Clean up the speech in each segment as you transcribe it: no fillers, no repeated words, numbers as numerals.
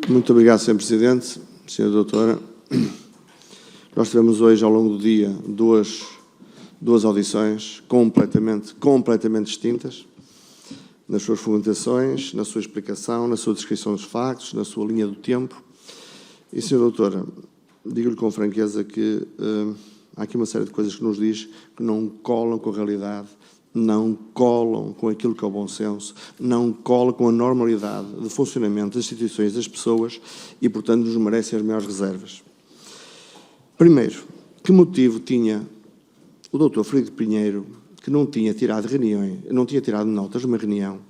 Muito obrigado, Sr. Presidente. Sra. Doutora, nós tivemos hoje, ao longo do dia, duas audições completamente distintas, nas suas fundamentações, na sua explicação, na sua descrição dos factos, na sua linha do tempo. E, Sra. Doutora, digo-lhe com franqueza que há aqui uma série de coisas que nos diz que não colam com a realidade, não colam com aquilo que é o bom senso, não colam com a normalidade de funcionamento das instituições, das pessoas e, portanto, nos merecem as maiores reservas. Primeiro, que motivo tinha o Dr. Frederico Pinheiro, que não tinha tirado reuniões, não tinha tirado notas de uma reunião,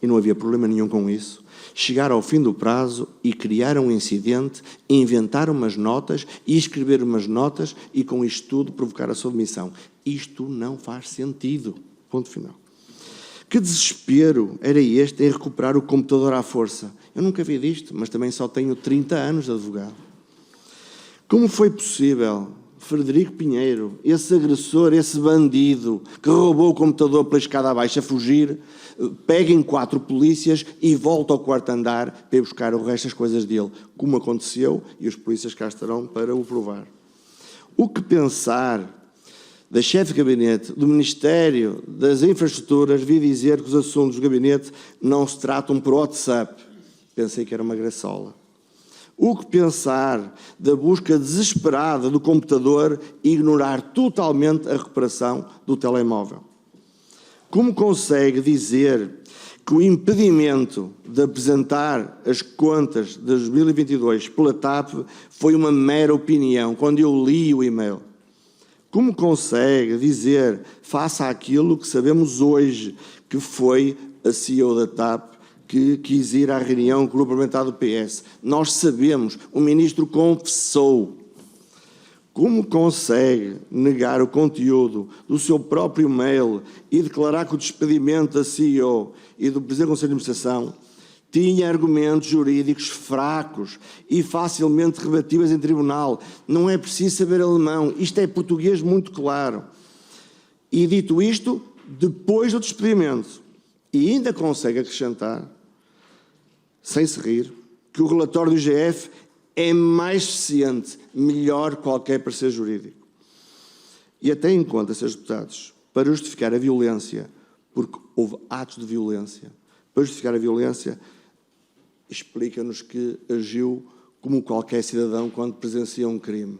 e não havia problema nenhum com isso, chegar ao fim do prazo e criar um incidente, inventar umas notas e escrever umas notas e com isto tudo provocar a sua demissão? Isto não faz sentido. Ponto final. Que desespero era este em recuperar o computador à força? Eu nunca vi disto, mas também só tenho 30 anos de advogado. Como foi possível Frederico Pinheiro, esse agressor, esse bandido que roubou o computador pela escada abaixo a fugir, pega em 4 polícias e volta ao quarto andar para ir buscar o resto das coisas dele, como aconteceu, e os polícias cá estarão para o provar. O que pensar da chefe de gabinete do Ministério das Infraestruturas vir dizer que os assuntos do gabinete não se tratam por WhatsApp? Pensei que era uma graçola. O que pensar da busca desesperada do computador e ignorar totalmente a recuperação do telemóvel? Como consegue dizer que o impedimento de apresentar as contas de 2022 pela TAP foi uma mera opinião, quando eu li o e-mail? Como consegue dizer, face àquilo que sabemos hoje, que foi a CEO da TAP que quis ir à reunião com o grupo parlamentar do PS? Nós sabemos, o Ministro confessou. Como consegue negar o conteúdo do seu próprio e-mail e declarar que o despedimento da CEO e do Presidente do Conselho de Administração tinha argumentos jurídicos fracos e facilmente rebatíveis em tribunal? Não é preciso saber alemão, isto é português muito claro. E dito isto, depois do despedimento, e ainda consegue acrescentar, sem se rir, que o relatório do IGF é mais eficiente, melhor qualquer parecer jurídico. E até em conta, Srs. Deputados, para justificar a violência, porque houve atos de violência, para justificar a violência, explica-nos que agiu como qualquer cidadão quando presencia um crime,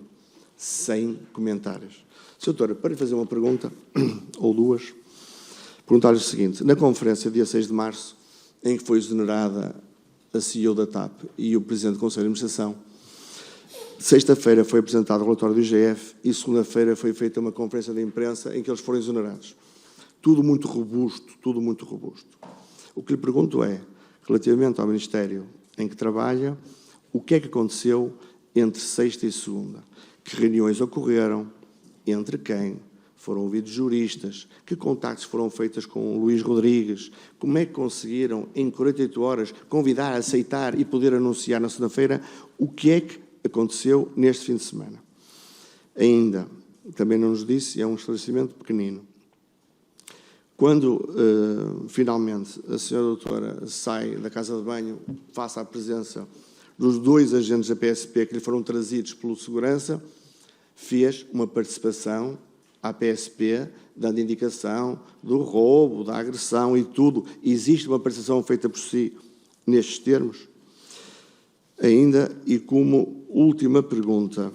sem comentários. Sra. Doutora, para lhe fazer uma pergunta, ou duas, perguntar-lhe o seguinte: na conferência, dia 6 de março, em que foi exonerada a CEO da TAP e o Presidente do Conselho de Administração, sexta-feira foi apresentado o relatório do IGF e segunda-feira foi feita uma conferência de imprensa em que eles foram exonerados. Tudo muito robusto, tudo muito robusto. O que lhe pergunto é, relativamente ao Ministério em que trabalha, o que é que aconteceu entre sexta e segunda? Que reuniões ocorreram? Entre quem? Foram ouvidos juristas? Que contactos foram feitos com o Luís Rodrigues? Como é que conseguiram, em 48 horas, convidar, aceitar e poder anunciar na segunda-feira o que é que aconteceu neste fim de semana? Ainda, também não nos disse, é um esclarecimento pequenino. Quando, finalmente, a Sra. Doutora sai da casa de banho, face à presença dos 2 agentes da PSP que lhe foram trazidos pelo segurança, fez uma participação à PSP, dando indicação do roubo, da agressão e tudo. Existe uma participação feita por si nestes termos? Ainda, e como última pergunta,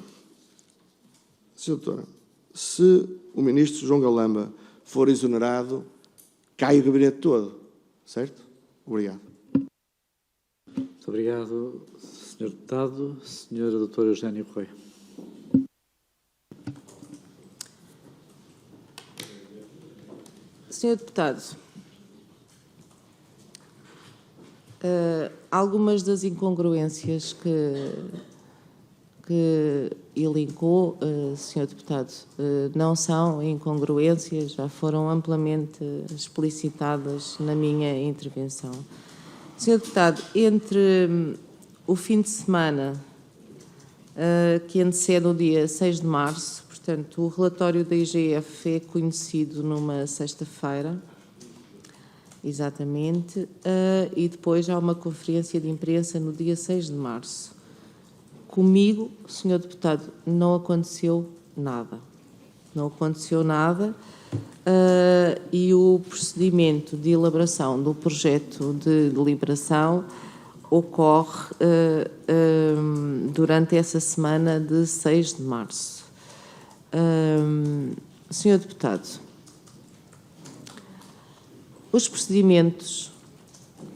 Sra. Doutora, se o Ministro João Galamba for exonerado, cai o gabinete todo, certo? Obrigado. Muito obrigado, Sr. Deputado. Sra. Doutora Eugénia Correia. Sr. Deputado, algumas das incongruências que elencou, Sr. Deputado, não são incongruências, já foram amplamente explicitadas na minha intervenção. Sr. Deputado, entre o fim de semana que antecede o dia 6 de março, portanto, o relatório da IGF é conhecido numa sexta-feira, Exatamente. E depois há uma conferência de imprensa no dia 6 de março. Comigo, Sr. Deputado, não aconteceu nada. Não aconteceu nada. E o procedimento de elaboração do projeto de deliberação ocorre durante essa semana de 6 de março. Sr. Deputado, os procedimentos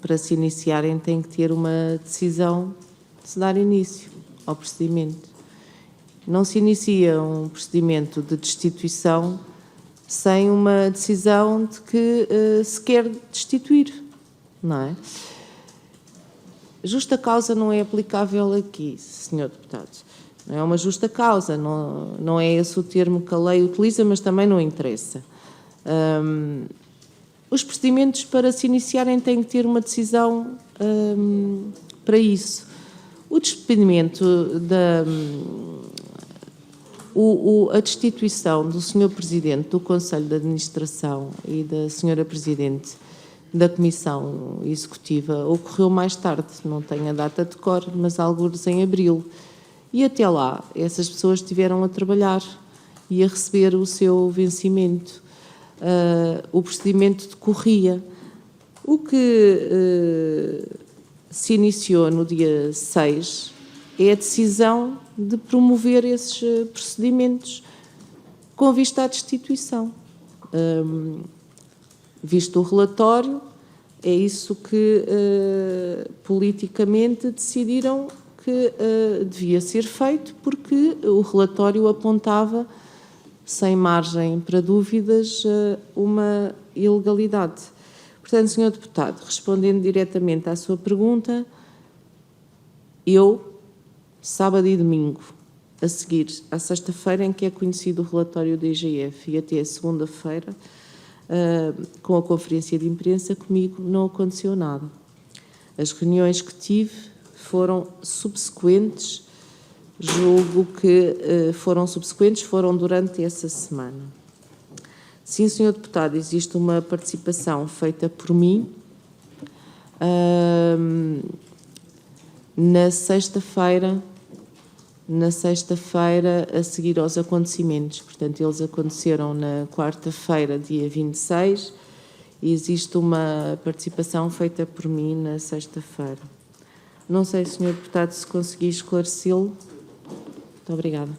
para se iniciarem têm que ter uma decisão de se dar início ao procedimento. Não se inicia um procedimento de destituição sem uma decisão de que se quer destituir, não é? Justa causa não é aplicável aqui, Sr. Deputado. Não é uma justa causa, não é esse o termo que a lei utiliza, mas também não interessa. Os procedimentos para se iniciarem têm que ter uma decisão para isso. O despedimento a destituição do Sr. Presidente do Conselho de Administração e da Sra. Presidente da Comissão Executiva ocorreu mais tarde, não tenho a data de cor, mas algures em abril. E até lá, essas pessoas estiveram a trabalhar e a receber o seu vencimento. O procedimento decorria. O que se iniciou no dia 6 é a decisão de promover esses procedimentos com vista à destituição. Visto o relatório, é isso que politicamente decidiram que devia ser feito, porque o relatório apontava, sem margem para dúvidas, uma ilegalidade. Portanto, Sr. Deputado, respondendo diretamente à sua pergunta, eu, sábado e domingo, a seguir à sexta-feira em que é conhecido o relatório da IGF e até a segunda-feira, com a conferência de imprensa, comigo não aconteceu nada. As reuniões que tive foram subsequentes, julgo que foram subsequentes, foram durante essa semana. Sim, Sr. Deputado, existe uma participação feita por mim na sexta-feira, a seguir aos acontecimentos. Portanto, eles aconteceram na quarta-feira, dia 26, e existe uma participação feita por mim na sexta-feira. Não sei, Sr. Deputado, se consegui esclarecê-lo. Muito obrigada.